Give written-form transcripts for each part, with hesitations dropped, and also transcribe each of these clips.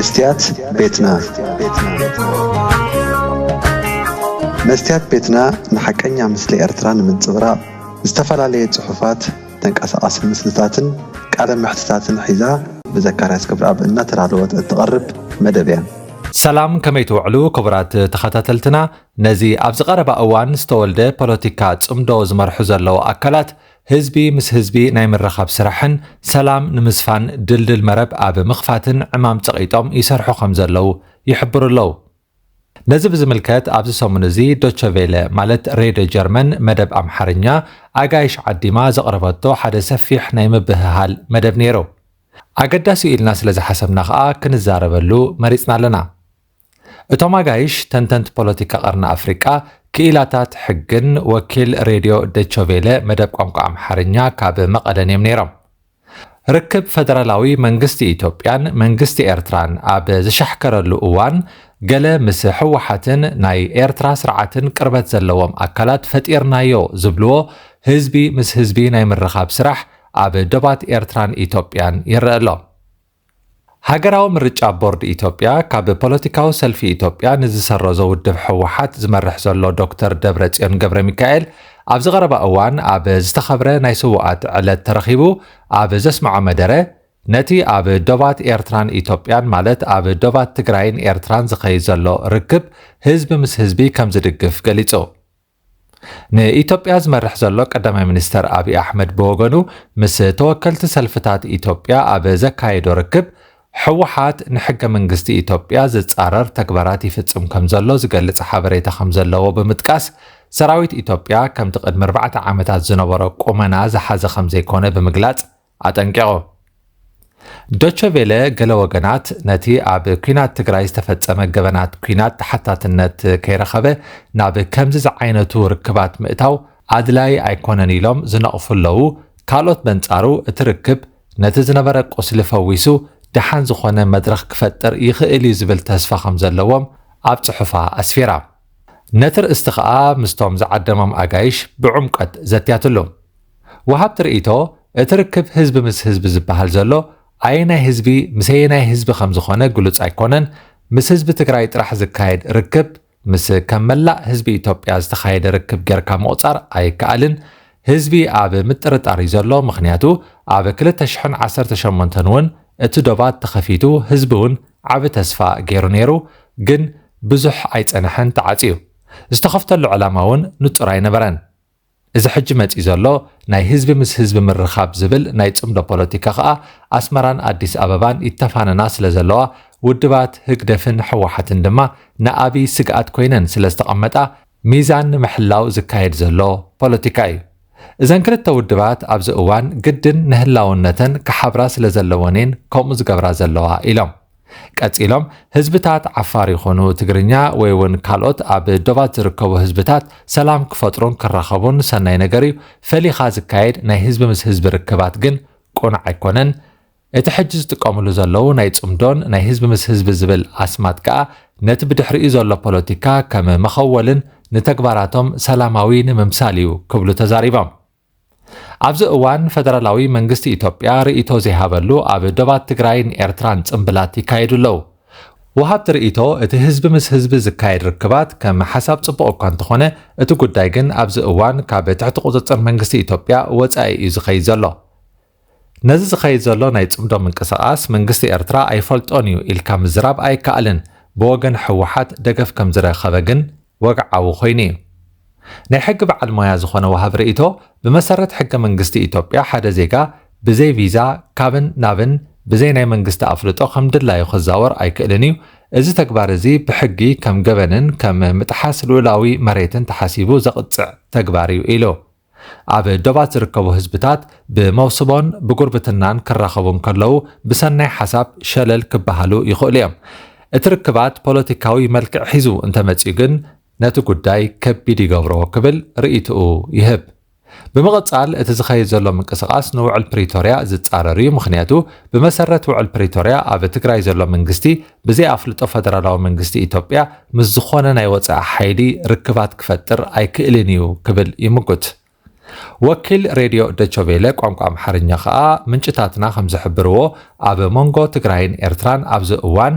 مستيات بيتنا مستيات بيتنا نحكينا مثل إرتران من صغراء استفعل عليه صحفات تنقص مسلتاتن قال محتساتن حيزا بذكريات كبر أب إن ترادوت تقرب مدبيان سلام كما يتوعلو كبرات تخاتلتنا نزي أبز قربا أوان استولده بوليتيكات صمدو زمرحو زلو أكلات هزبي مس هزبي نايم الرخاب سرحن سلام نمسفان دلدل مرب أب مخفاتن عمام تقيتهم يسرحو خمزلو يحبر اللو نزب زملكات أبز سومنزي دوتشا فيلا مالت ريد جرمن مدب أمحرنيا أغايش عديما زقربتو حدا سفيح نايم بهال مدب نيرو أقداسو إلنا سلزا حسبنا خاا كنزاربلو مريسنا لنا እቶም አጋይሽ ተንተንት ፖለቲካ ቀርና አፍሪካ ክኢላታት ሕግን ወኪል ሬድዮ ደቸቬለ መደብ ቋንቋ አምሓርኛ ካብ መቐደንም ነይሮም ርክብ ፌደራላዊ መንግስቲ ኢትዮጵያን መንግስቲ ኤርትራን ኣብ ዝሸሕከረሉ እዋን ገለ ምስ ሕወሓትን ናይ ኤርትራ ስርዓትን ቅርበት ዘለዎም አካላት ፈጢርናዮ ዝብልዎ ህዝቢ ምስ ህዝቢ ናይ ምርኻብ ስራሕ ኣብ ደባት ኤርትራን ኢትዮጵያን ይረአሎ ሃገራዊ ምርጫ ቦርድ ኢትዮጵያ ካብ ፖለቲካዊ ሰልፊ ኢትዮጵያ ንዝሰረዞ ውድብ ሕወሓት ዝመርሕ ዘሎ ዶክተር ደብረጽዮን ገብረ ሚካኤል ኣብ ዝቐረበ እዋን ኣብ ዝተኸብረ ናይ ስውኣት ዕለት ተረኺቡ ኣብ ዘስምዖ መደረ ነቲ ኣብ ደባት ኤርትራን ኢትዮጵያን ማለት ኣብ ደባት ትግራይን ኤርትራን ዝኸይድ ዘሎ ርክብ ህዝቢ ምስ ህዝቢ ከም ዝድግፍ ገሊጹ ንኢትዮጵያ ዝመርሕ ዘሎ ቀዳማይ ሚኒስተር አብይ አሕመድ ብወገኑ ምስ ተወከልቲ ሰልፍታት ኢትዮጵያ ኣብ ዘካየዶ ርክብ ሕወሓት ንሕገ መንግስቲ ኢትዮጵያ ዝጻረር ተግባራት ይፍጽም ከም ዘሎ ዝገልጽ ሓበሬታ ከም ዘለዎ ብምጥቃስ ሰራዊት ኢትዮጵያ ከም ቅድሚ 4 ዓመታት ዝነበረ ቁመና ዝሓዘ ከም ዘይኮነ ብምግላጽ አጠንቂቑ ዶቼ ቬለ ገለ ወገናት ነቲ ኣብ ኩናት ትግራይ ዝተፈጸመ ገበናት ኩናት ተሓታትነት ከይረኸበ ናብ ከምዚ ዓይነቱ ርክባት ምእታው ኣድላይ ኣይኮነን ኢሎም ዝነቕፉለው ካልኦት በንጻሩ እቲ ርክብ ነቲ ዝነበረ ቁስሊ ፈዊሱ دحان زخونه مدرخ كفتر يخيل يزبل تسفى خمزلوهم اب صحفا اسفيرا نتر استخاء مستوم زعدمم اغايش بعمقت زتياتلو وهاب ترئيتو اتركب حزب مس حزب زبحال زلو اينا حزبي مسينا حزب خمزخونه قلوص ايكونن مس حزب تግራይ ጥራሕ ዝካየድ ርክብ ምስ ከመላ ህዝቢ ኢትዮጵያ ዝተኻየደ ርክብ ገርካ መውጻር ኣይከኣልን ህዝቢ ኣብ ምጥርጣሪ ዘሎ ምኽንያቱ ኣብ 2018 ውን እቲ ዶባት ተኸፊቱ ህዝቡን ዓብ ተስፋ ገይሩ ነይሩ ግን ብዙሕ ኣይጸንሐን ተዓጽዩ ዝተኸፍተሉ ዕላማውን ንጹር ኣይነበረን እዚ ሕጂ መጺ ዘሎ ናይ ህዝቢ ምስ ህዝቢ ምርኻብ ዝብል ናይ ጽምዶ ፖለቲካ ኸኣ ኣስመራን ኣዲስ ኣበባን ይተፋነና ስለ ዘለዋ ውድባት ህግደፍን ሕወሓትን ድማ ንኣብይ ስግኣት ኮይነን ስለ ዝተቐመጣ ሚዛን ንምሕላው ዝካየድ ዘሎ ፖለቲካ እዩ إذن كلت تودبات أبز أوان جدن نهلاونتن كحبرا سلزلوانين كوم زجبرا زلوا إلهم كأتيلهم هزبتات عفاري خونو تجرنيا ويون كالوت أب دوات ركوب هزبتات سلام كفترون كرخبون سنة نجاري فلي خاز كايد نه هزب مس هزب ركبات جن كون عيقونن اتحجز تقاملو زلو نايت أمدون نه هزب مس هزب زبل أسمات كا نتبدحري زلو بوليتيكا كما مخولن نتكبراتهم سلاماوين ممساليو كبلو تزاريبام ኣብዚ እዋን ፌደራላዊ መንግስቲ ኢትዮጵያ ርእይቶ ዘይሃበሉ ኣብ ደባት ትግራይን ኤርትራን ጽምብላት ይካየዱለው ወሃብቲ ርእይቶ እቲ ህዝቢ ምስ ህዝቢ ዝካየድ ርክባት ከም ሓሳብ ጽቡቕ እኳ እንተኾነ እቲ ጉዳይ ግን ኣብዚ እዋን ካብ ትሕቲ ቁፅፅር መንግስቲ ኢትዮጵያ ወጻኢ እዩ ዝኸይድ ዘሎ ነዚ ዝኸይድ ዘሎ ናይ ጽምዶ ምንቅስቓስ መንግስቲ ኤርትራ ኣይፈልጦን እዩ ኢልካ ምዝራብ ኣይከኣልን ብወገን ሕወሓት ደገፍ ከም ዝረኸበ ግን ወግዓዊ ኮይኑ እዩ ናይ ሕጊ በዓል ሞያ ዝኾነ ወሃብ ርእይቶ ብመሰረት ሕገ መንግስቲ ኢትዮጵያ ሓደ ዜጋ ብዘይ ቪዛ ካብን ናብን ብዘይ ናይ መንግስቲ ኣፍልጦ ከም ድላዩ ክዛወር ኣይክእልን እዩ እዚ ተግባር እዚ ብሕጊ ከም ገበንን ከም ምጥሓስ ልኡላዊ መሬትን ተሓሲቡ ዘቕፅዕ ተግባር እዩ ኢሉ ኣብ ደባት ዝርከቡ ህዝብታት ብመውስቦን ብጉርብትናን ክራኸቡን ከለዉ ብሰናይ ሓሳብ ሸለል ክበሃሉ ይኽእሉ እዮም እቲ ርክባት ፖለቲካዊ መልክዕ ሒዙ እንተመፂኡ ግን ነቲ ጉዳይ ከቢድ ይገብሮ ክብል ርእይትኡ ይህብ بمقصال اتزخيد زلو منقسقاس نوعل بريتوريا زتصارريو ምክንያቱ بمسرت وعل بريتوريا ኣብ ትግራይ ዘሎ መንግስቲ بزي أفلطو فدرالاዊ መንግስቲ ኢትዮጵያ ምስ ዝኾነ ናይ ወፃኢ ሓይሊ ርክባት ክፈጥር ኣይክእልን እዩ ክብል ይምጉት ወኪል ሬድዮ ደቾቬለ ቋንቋ አምሓርኛ ከዓ ምንጭታትና ከም ዝሕብርዎ ኣብ መንጎ ትግራይን ኤርትራን ኣብዚ እዋን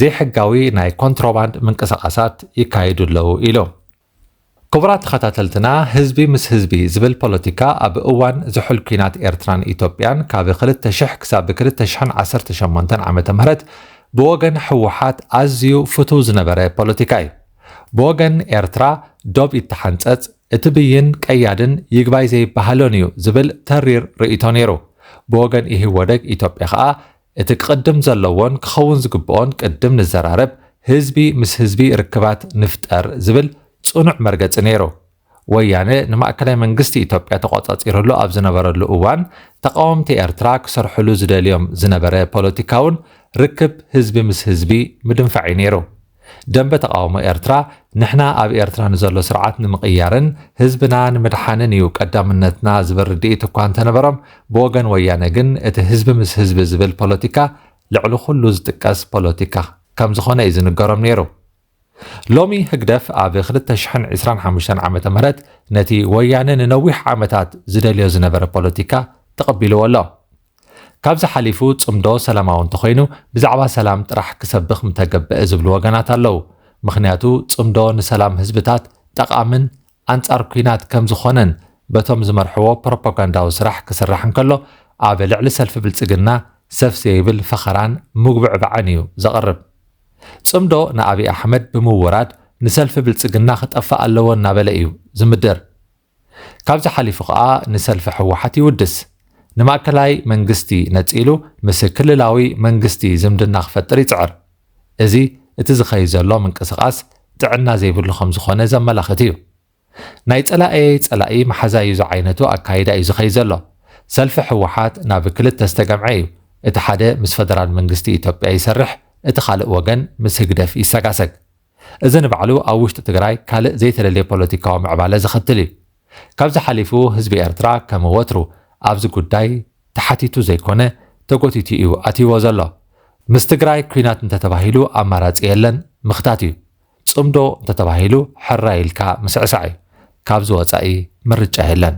ዘይሕጋዊ ናይ ኮንትሮባንድ ምንቅስቃሳት ይካየዱ ኣለዉ ኢሎም ክቡራት ተኸታተልትና ህዝቢ ምስ ህዝቢ ዝብል ፖለቲካ ኣብ እዋን ዝሑል ኩናት ኤርትራን ኢትዮጵያን ካብ 2000 ክሳብ 2018 ዓመተ ምህረት ብወገን ሕወሓት ኣዝዩ ፍቱው ዝነበረ ፖለቲካ እዩ ብወገን ኤርትራ ዶብ ይተሓንፀፅ እቲ ብይን ቀያድን ይግባይ ዘይበሃሎን እዩ ዝብል ተሪር ርእይቶ ነይሩ ብወገን ኢህወደግ ኢትዮጵያ ከዓ እቲ ቅድም ዘለዎን ክኸውን ዝግብኦን ቅድም ንዘራረብ ህዝቢ ምስ ህዝቢ ርክባት ንፍጠር ዝብል ጽኑዕ መርገጽ ነይሩ ወያነ ንማእከላይ መንግስቲ ኢትዮጵያ ተቆጻጺሩሉ ኣብ ዝነበረሉ እዋን ተቃወምቲ ኤርትራ ክሰርሕሉ ዝደልዮም ዝነበረ ፖለቲካውን ርክብ ህዝቢ ምስ ህዝቢ ምድንፋዕ ነይሩ ደንበ ተቃውሞ ኤርትራ ንሕና ኣብ ኤርትራ ንዘሎ ስርዓት ንምቕያርን ህዝብና ንምድሓንን እዩ ቀዳምነትና ዝብል ርድኢት እኳ እንተነበሮም ብወገን ወያነ ግን እቲ ህዝቢ ምስ ህዝቢ ዝብል ፖለቲካ ልዕሊ ኩሉ ዝጥቀስ ፖለቲካ ከም ዝኾነ እዩ ዝንገሮም ነይሩ ሎሚ ህግደፍ ኣብ 2025 ዓመተ ምህረት ነቲ ወያነ ንነዊሕ ዓመታት ዝደልዮ ዝነበረ ፖለቲካ ተቐቢልዎ ኣሎ ካብዚ ሓሊፉ ጽምዶ ሰላማዊ እንተኾይኑ ብዛዕባ ሰላም ጥራሕ ክሰብኽ ምተገብአ ዝብሉ ወገናት ኣለዉ ምኽንያቱ ጽምዶ ንሰላም ህዝብታት ጠቓምን ኣንጻር ኩናት ከም ዝኾነን በቶም ዝመርሕዎ ፕሮፓጋንዳዊ ስራሕ ክስራሕ እንከሎ ኣብ ልዕሊ ሰልፊ ብልጽግና ሰፍ ዘይብል ፈኸራን ምጉብዕ በዓን እዩ ዘቕርብ ጽምዶ ንኣብይ ኣሕመድ ብምውራድ ንሰልፊ ብልጽግና ክጠፋእ ኣለዎ እናበለ እዩ ዝምድር ካብዚ ሓሊፉ ከዓ ንሰልፊ ሕወሓት ይውድስ ንማእከላይ መንግስቲ ነጺሉ ምስ ክልላዊ መንግስቲ ዝምድና ክፈጥር ይጽዕር እዚ እቲ ዝኸይ ዘሎ ምንቅስቓስ ጥዕና ዘይብሉ ከም ዝኾነ ዘመላኽት እዩ ናይ ጸላኢ መሓዛ እዩ ዝዓይነቱ ኣካይዳ እዩ ዝኸይ ዘሎ ሰልፊ ሕወሓት ናብ ክልተ ዝተገምዐ እዩ እቲ ሓደ ምስ ፈደራል መንግስቲ ኢትዮጵያ ይሰርሕ እቲ ካልእ ወገን ምስ ህግደፍ ይሰጋሰግ እዚ ንባዕሉ ኣብ ውሽጢ ትግራይ ካልእ ዘይተደለየ ፖለቲካዊ ምዕባለ ዝኽትል እዩ ካብዚ ሓሊፉ ህዝቢ ኤርትራ ከም ወትሩ ኣብዚ ጉዳይ ተሓቲቱ ዘይኮነ ተጎቲቱ እዩ ኣትይዎ ዘሎ ምስ ትግራይ ኩናት እንተተባሂሉ ኣማራፂ የለን ምኽታት እዩ ጽምዶ እንተተባሂሉ ሕራ ኢልካ ምስዕሳዕ እዩ ካብዚ ወፃኢ ምርጫ የለን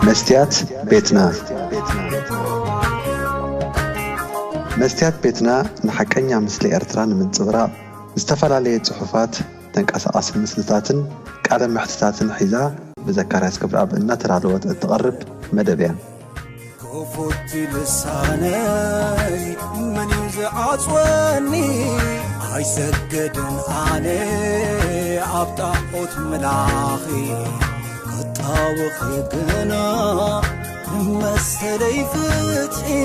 መስትያት ቤትና መስትያት ቤትና ንሐቀኛ ምስሊ ኤርትራ ንምንጽብራቕ ዝተፈላለየ ጽሑፋት ተንቀሳቓሲ ምስልታትን ቃለ ምሕትታትን ሒዛ بزكرياس كبراب النترالوت التقرب مدبيا كفوت لساني من يزعج وني عيسجدن علي عبطاقوت ملاخي قطاوخ يقنا مسلي فتحي